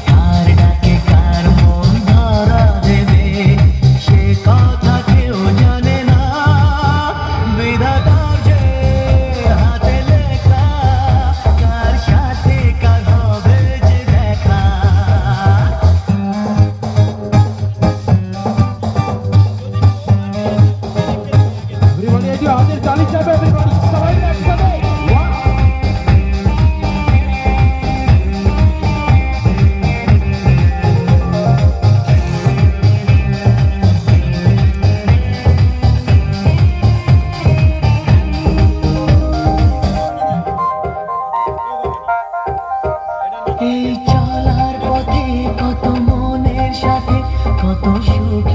কার ডাকে কার মন ধরা দেবে সে কথা কেউ জানে না। বিধাতার যে হাতে লেখা কার সাথে কার হবে যে দেখা। Everybody, হাতের তালি চাপে everybody, সবাই একসাথে। এই চলার পথে কত মনের সাথে কত সুখ